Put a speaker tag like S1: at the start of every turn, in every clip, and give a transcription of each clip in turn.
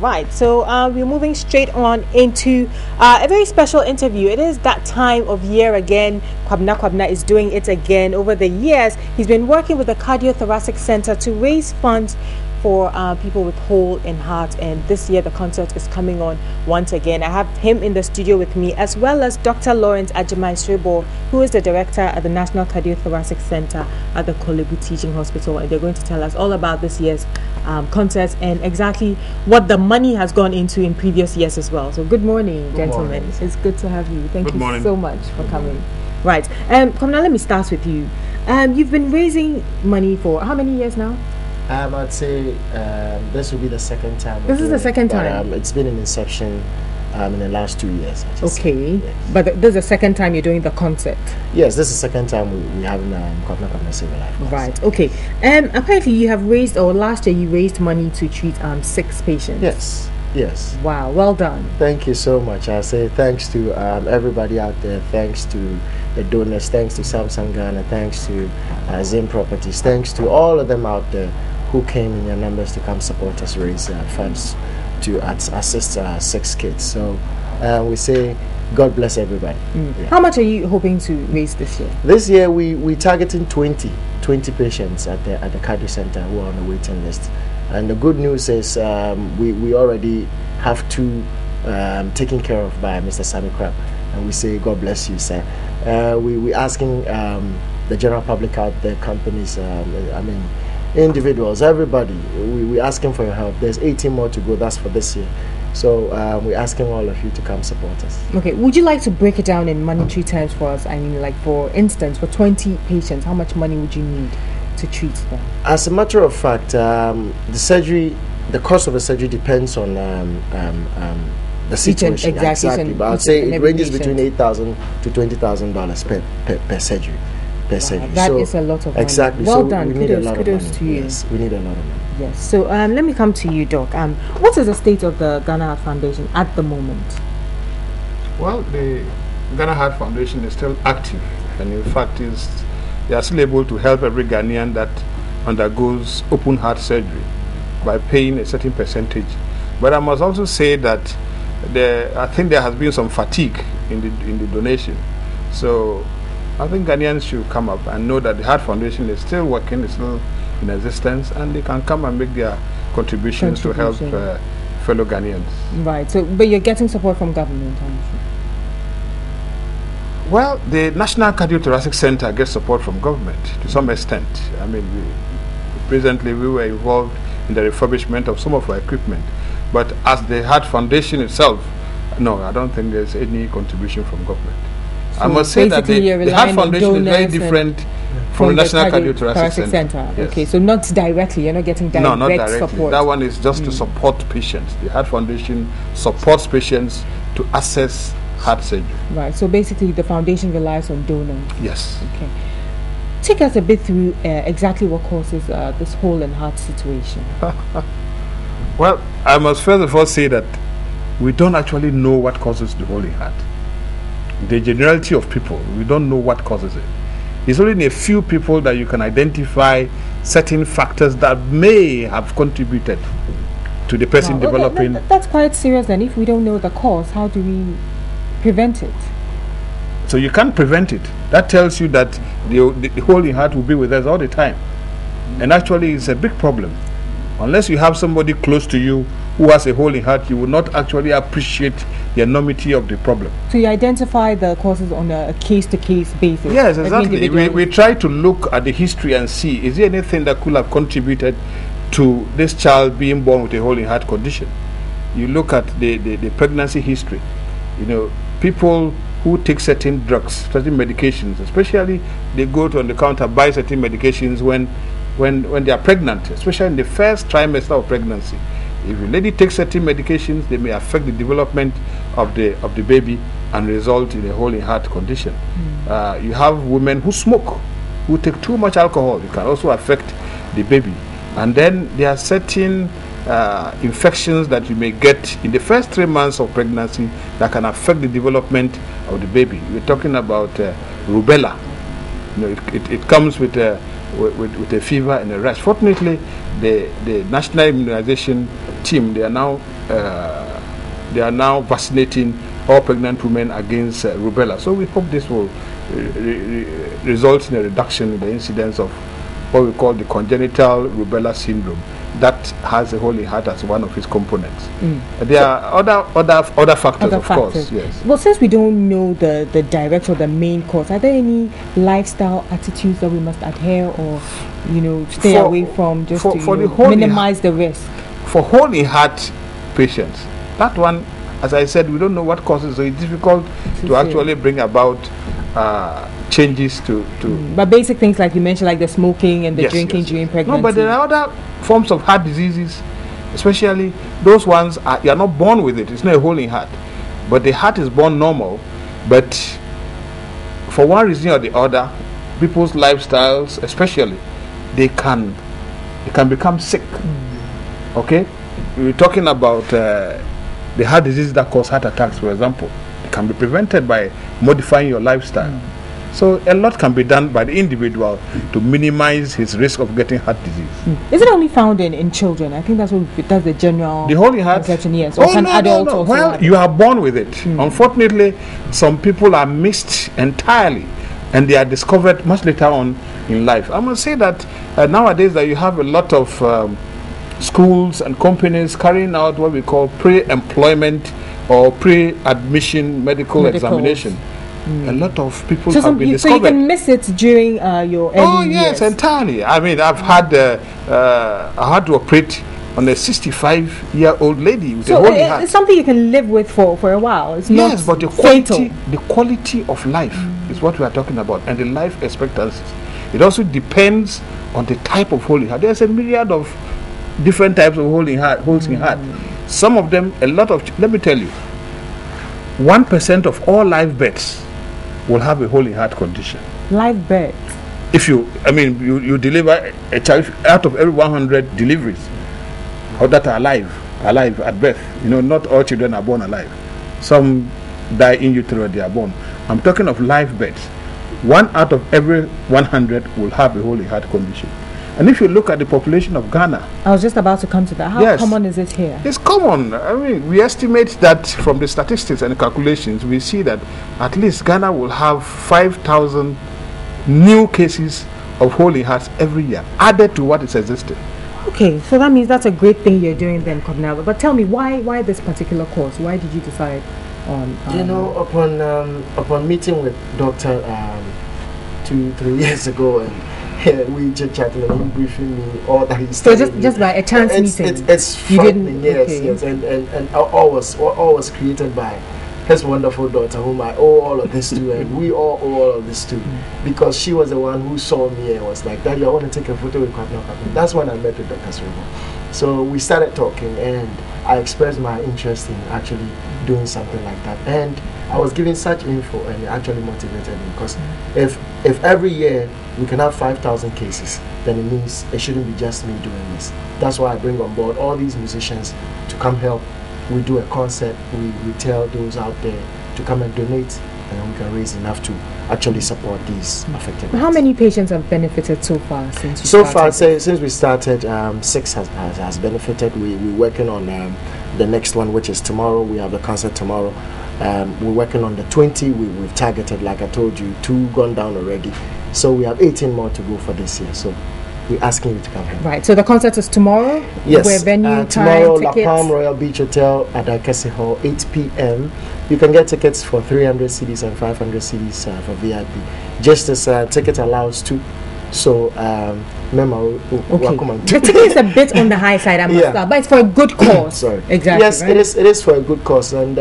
S1: Right, so we're moving straight on into a very special interview. It is that time of year again. Kwabena is doing it again. Over the years, he's been working with the Cardiothoracic Center to raise funds for people with hole in heart, and this year the concert is coming on once again. I have him in the studio with me, as well as Dr. Lawrence Ajimai-Srebo, who is the director at the National Cardiothoracic Center at the Kolebu Teaching Hospital, and they're going to tell us all about this year's concert and exactly what the money has gone into in previous years as well. So good morning, gentlemen. It's good to have you. Thank you so much for coming. Right, Kwabena, let me start with you. You've been raising money for how many years now?
S2: I'd say this will be the second time.
S1: This is the second time?
S2: It's been in inception in the last 2 years.
S1: Okay,
S2: yes.
S1: But this is the second time you're doing the concert?
S2: Yes, this is the second time we have Kwabena Save a Life concert.
S1: Right, okay. Apparently you have raised, or last year you raised money to treat 6 patients.
S2: Yes.
S1: Wow, well done.
S2: Thank you so much. I say thanks to everybody out there. Thanks to the donors. Thanks to Samsung Ghana. Thanks to Zim Properties. Thanks to all of them out there who came in their numbers to come support us raise funds to assist 6 kids. So we say God bless everybody.
S1: Yeah. How much are you hoping to raise this year?
S2: This year we targeting 20 patients at the cardio center who are on the waiting list. And the good news is we already have 2 taken care of by Mr. Sammy Crab, and we say God bless you, sir. We asking the general public out there, companies, individuals, everybody, we asking for your help. There's 18 more to go. That's for this year. So we're asking all of you to come support us.
S1: Okay, would you like to break it down in monetary terms for us? I mean, like for instance, for 20 patients, how much money would you need to treat them?
S2: As a matter of fact, the cost of the surgery depends on the situation. Exactly. But I'd say it ranges between $8,000 to $20,000 per surgery.
S1: Wow, that is a lot of money.
S2: Exactly.
S1: Well
S2: so
S1: done. Kudos to you.
S2: Yes, we need a lot of money.
S1: Yes. So let me come to you, Doc. What is the state of the Ghana Heart Foundation at the moment?
S3: Well, the Ghana Heart Foundation is still active, and in fact, they are still able to help every Ghanaian that undergoes open heart surgery by paying a certain percentage. But I must also say that I think there has been some fatigue in the donation. So I think Ghanaians should come up and know that the Heart Foundation is still working, is still in existence, and they can come and make their contributions to help fellow Ghanaians.
S1: Right. So, but you're getting support from government,
S3: Well, the National Cardiothoracic Center gets support from government to some extent. I mean, presently we were involved in the refurbishment of some of our equipment, but as the Heart Foundation itself, no, I don't think there's any contribution from government. So I must say that the Heart Foundation is very different from the National Cardiothoracic Center.
S1: Yes. Okay, so not directly, you're not getting direct
S3: not directly.
S1: Support.
S3: That one is just to support patients. The Heart Foundation supports patients to access heart surgery.
S1: Right, so basically the foundation relies on donors.
S3: Yes.
S1: Okay. Take us a bit through exactly what causes this hole in heart situation.
S3: Well, I must first of all say that we don't actually know what causes the hole in heart. The generality of people, we don't know what causes it. It's only in a few people that you can identify certain factors that may have contributed to the person developing.
S1: That's quite serious then. If we don't know the cause, how do we prevent it?
S3: So you can't prevent it. That tells you that the hole in heart will be with us all the time. And actually it's a big problem. Unless you have somebody close to you who has a hole in heart, you will not actually appreciate the enormity of the problem.
S1: So you identify the causes on a case-to-case basis?
S3: Yes, exactly. We try to look at the history and see, is there anything that could have contributed to this child being born with a hole in heart condition? You look at the pregnancy history. You know, people who take certain drugs, certain medications, especially they go to on the counter, buy certain medications when they are pregnant, especially in the first trimester of pregnancy. If a lady takes certain medications, they may affect the development of the baby and result in a hole in heart condition. You have women who smoke, who take too much alcohol. It can also affect the baby. And then there are certain infections that you may get in the first 3 months of pregnancy that can affect the development of the baby. We're talking about rubella. You know, it comes with a fever and a rash. Fortunately, the national immunization team, they are now they are now vaccinating all pregnant women against rubella. So we hope this will result in a reduction in the incidence of what we call the congenital rubella syndrome that has the Holy Heart as one of its components. There are other factors, of course. Yes.
S1: Well, since we don't know the direct or the main cause, are there any lifestyle attitudes that we must adhere or stay away from just to minimize the risk?
S3: For Holy Heart patients, that one, as I said, we don't know what causes, so it's difficult to actually bring about changes to
S1: but basic things like you mentioned, like the smoking and the drinking during pregnancy.
S3: No, but there are other forms of heart diseases, especially those ones you are not born with it. It's not a Holy Heart, but the heart is born normal, but for one reason or the other, people's lifestyles, especially, they can become sick. Okay, we're talking about the heart diseases that cause heart attacks, for example. It can be prevented by modifying your lifestyle. So a lot can be done by the individual to minimize his risk of getting heart disease.
S1: Is it only found in children? I think that's the general.
S3: The Holy Heart.
S1: Yes. Or can adults also?
S3: Well, you are born with it. Unfortunately, some people are missed entirely, and they are discovered much later on in life. I must say that nowadays that you have a lot of schools and companies carrying out what we call pre-employment or pre-admission medical examination. A lot of people have been discovered.
S1: So you can miss it during your early years?
S3: Yes, entirely. I mean, I had to operate on a 65-year-old lady with a Holy Heart.
S1: It's something you can live with for a while. It's not
S3: but the quality of life is what we are talking about, and the life expectancy. It also depends on the type of Holy Heart. There's a myriad of different types of holes in heart. Some of them, let me tell you, 1% of all live births will have a Holy Heart condition.
S1: Live birth?
S3: If you deliver a child out of every 100 deliveries, or that are alive at birth. Not all children are born alive. Some die in utero when they are born. I'm talking of live births. 1 out of every 100 will have a Holy Heart condition. And if you look at the population of Ghana,
S1: I was just about to come to that. How common is it here?
S3: It's common. I mean, we estimate that from the statistics and the calculations, we see that at least Ghana will have 5,000 new cases of Holy Hearts every year, added to what is existing.
S1: Okay, so that means that's a great thing you're doing then, Kwabena. But tell me, why this particular course? Why did you decide on?
S2: Upon meeting with Doctor 2-3 years ago, and we just chatted and he briefing me all that he's
S1: so just by a chance meeting.
S2: It's frightening, yes, and all was created by his wonderful daughter, whom I owe all of this to, and we all owe all of this to, because she was the one who saw me and was like, "Daddy, I want to take a photo with Kwabena." That's when I met with Dr. Srivo. So we started talking, and I expressed my interest in actually doing something like that, and I was giving such info, and it actually motivated me, because if every year we can have 5,000 cases, then it means it shouldn't be just me doing this. That's why I bring on board all these musicians to come help. We do a concert, we tell those out there to come and donate, and then we can raise enough to actually support these affected.
S1: How many patients have benefited so far since you
S2: since we started, 6 has benefited. We're working on the next one, which is tomorrow. We have the concert tomorrow. We're working on the 20. We've targeted, like I told you, 2 gone down already. So we have 18 more to go for this year. So we're asking you to come here.
S1: Right. So the concert is tomorrow?
S2: Yes.
S1: Where venue,
S2: tomorrow,
S1: time,
S2: La Palm Royal Beach Hotel at Akese Hall, 8 p.m. You can get tickets for 300 CDs and 500 CDs for VIP. Just as ticket allows 2. So,
S1: the ticket is a bit on the high side, I must say, but it's for a good cause.
S2: Sorry.
S1: Exactly.
S2: Yes, right? It is for a good cause, and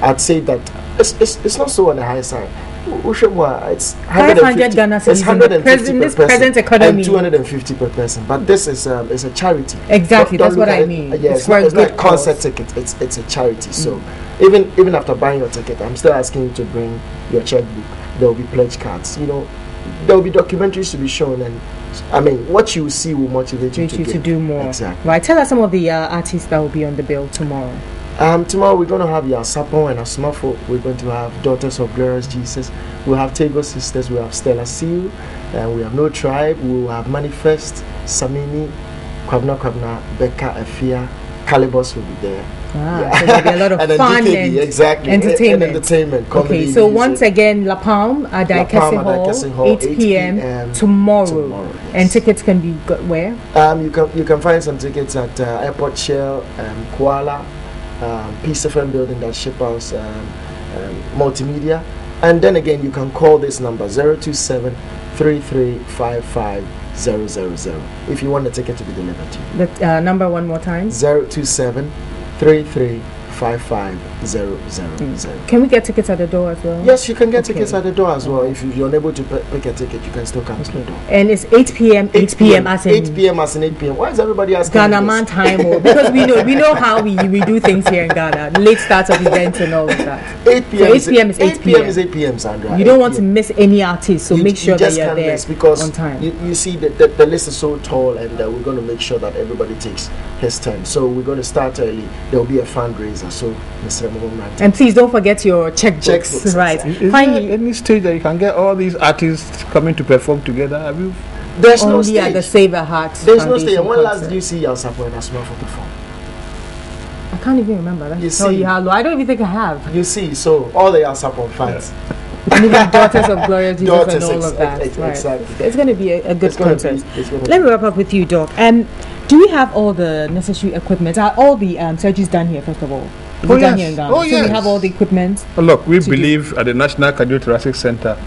S2: I'd say that it's not so on the high side. It's
S1: 500 Ghana cedis.
S2: It's 150
S1: in this
S2: per person
S1: present economy,
S2: and 250 per person. But this is a charity.
S1: Exactly, that's what I mean.
S2: Yes, it's not a concert ticket. It's a charity. So even after buying your ticket, I'm still asking you to bring your checkbook. There will be pledge cards. There will be documentaries to be shown, and I mean, what you see will motivate you to
S1: do more.
S2: Exactly.
S1: Right. Tell us some of the artists that will be on the bill tomorrow.
S2: Tomorrow we're going to have Yasapo and Asmafo. We're going to have Daughters of Glorious Jesus. We'll have Tego Sisters. We have Stella Seal. We have No Tribe. We'll have Manifest, Samini, Kwabena, Becca, Afia. Calibus will be there.
S1: So there'll be a lot of
S2: and then
S1: fun
S2: DKB,
S1: and
S2: exactly.
S1: entertainment.
S2: And entertainment. Comedy,
S1: Okay, so
S2: music.
S1: once again, La Palme, Adai Hall, 8 p.m. tomorrow.
S2: Yes.
S1: And tickets can be got where?
S2: You can find some tickets at Airport Shell, Kuala, Peace FM Building, that Ship House, Multimedia. And then again, you can call this number 027 3355 000 if you want the ticket to be delivered to you.
S1: The number one more time.
S2: 027 3355 000.
S1: Can we get tickets at the door as well?
S2: Yes, you can get tickets at the door as well. If you're unable to pick a ticket, you can still come to the door.
S1: And it's 8 p.m. 8 p.m. as in
S2: 8 p.m. as in 8 p.m. Why is everybody asking?
S1: Ghana man time, because we know how we do things here in Ghana. Late start of events and all of that.
S2: 8 p.m.
S1: So 8 p.m. is 8 p.m.
S2: is 8 p.m. Sandra.
S1: You don't want to miss any artist, so make sure that you're there
S2: because
S1: on time.
S2: You see the list is so tall, and we're going to make sure that everybody takes his turn. So we're going to start early. There will be a fundraiser. So Mr.
S1: And please don't forget your checkbooks, right?
S3: Is there any stage that you can get all these artists coming to perform together? Have you?
S2: There's
S1: only
S2: no stage.
S1: At the Save a Heart.
S2: There's no stage. When last did you see your support as well for perform?
S1: I can't even remember. That's tell you how low. I don't even think I have.
S2: You see, so all the support fans.
S1: And even Daughters of Gloria Jesus and all of that.
S2: Exactly.
S1: It's going to be a good concert. Let me wrap up with you, Doc. Do we have all the necessary equipment? Are all the surgeries done here, first of all? Done here in Ghana?
S3: Yes.
S1: So we have all the equipment?
S3: Look, we believe at the National Cardiothoracic Center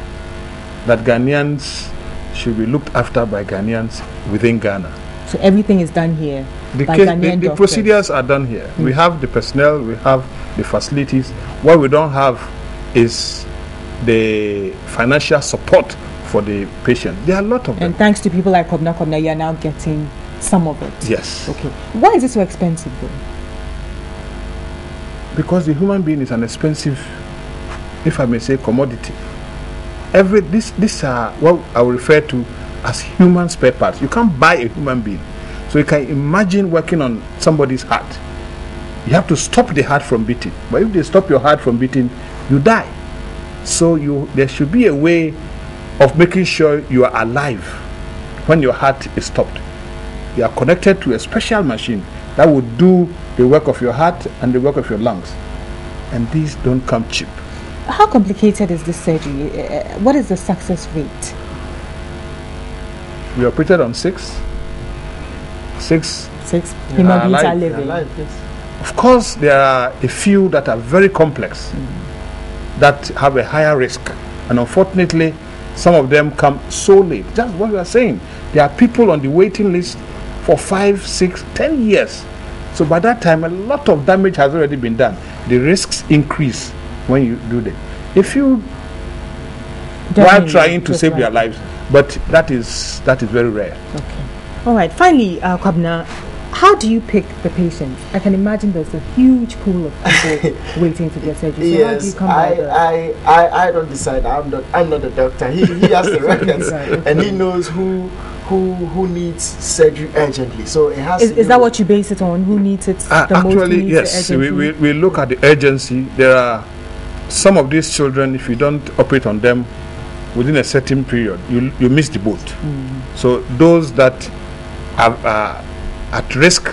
S3: that Ghanaians should be looked after by Ghanaians within Ghana.
S1: So everything is done here by Ghanaian
S3: the procedures are done here. We have the personnel, we have the facilities. What we don't have is the financial support for the patient. There are a lot of them.
S1: And thanks to people like Kwabena, you are now getting some of it.
S3: Yes.
S1: Okay. Why is it so expensive though?
S3: Because the human being is an expensive, if I may say, commodity. These are what I will refer to as human spare parts. You can't buy a human being. So you can imagine working on somebody's heart. You have to stop the heart from beating. But if they stop your heart from beating, you die. So there should be a way of making sure you are alive when your heart is stopped. You are connected to a special machine that will do the work of your heart and the work of your lungs. And these don't come cheap.
S1: How complicated is this surgery? What is the success rate?
S3: We operated on six.
S1: Human beings are living.
S3: Of course, there are a few that are very complex, that have a higher risk. And unfortunately, some of them come so late. Just what you are saying. There are people on the waiting list for 5, 6, 10 years. So by that time, a lot of damage has already been done. The risks increase when you do that. If you, while trying to save their lives, but that is very rare.
S1: Okay. All right. Finally, Kwabena, how do you pick the patients? I can imagine there's a huge pool of people waiting to get surgery. So
S2: yes, I don't decide. I'm not a doctor. He has the records, and he knows who needs surgery urgently. So it has.
S1: Is that what you base it on? Who needs it the most?
S3: Actually, yes. We look at the urgency. There are some of these children. If you don't operate on them within a certain period, you miss the boat. So those that are at risk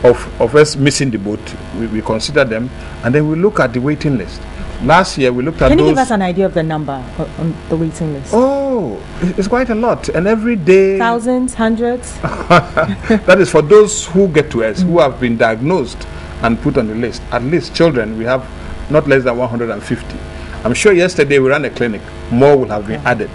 S3: of us missing the boat, we consider them, and then we look at the waiting list. Last year we looked at
S1: Can you give us an idea of the number on the waiting list?
S3: Oh, it's quite a lot, and every day
S1: thousands, hundreds.
S3: That is for those who get to us, who have been diagnosed and put on the list. At least children, we have not less than 150. I'm sure yesterday we ran a clinic. More will have been added.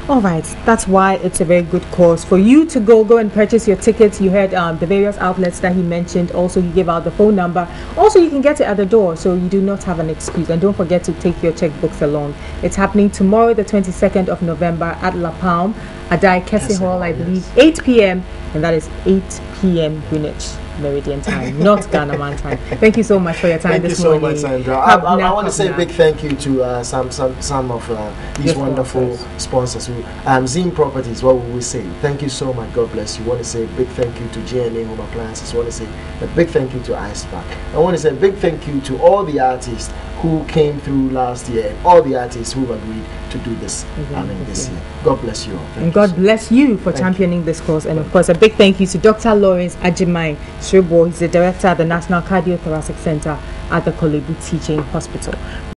S1: All right, that's why it's a very good cause for you to go and purchase your tickets. You heard the various outlets that he mentioned. Also, he gave out the phone number. Also, you can get it at the door, so you do not have an excuse. And don't forget to take your checkbooks along. It's happening tomorrow, the 22nd of November at La Palme, Adai Kese Hall, I believe, 8 p.m. And that is 8 p.m. Greenwich Meridian time, not Ghana man time. Thank you so much for your time this morning.
S2: Thank you so much, Sandra. I want to say a big thank you to some of these wonderful sponsors. Zine Properties, what will we say? Thank you so much. God bless you. I want to say a big thank you to JNA Home Appliances. I want to say a big thank you to IcePack. I want to say a big thank you to all the artists who came through last year, and all the artists who agreed to do this this year. God bless you all.
S1: And God bless you for championing this cause. And of course, a big thank you to Dr. Lawrence Ajimai, Sribo. He's the director at the National Cardiothoracic Center at the Kolebu Teaching Hospital.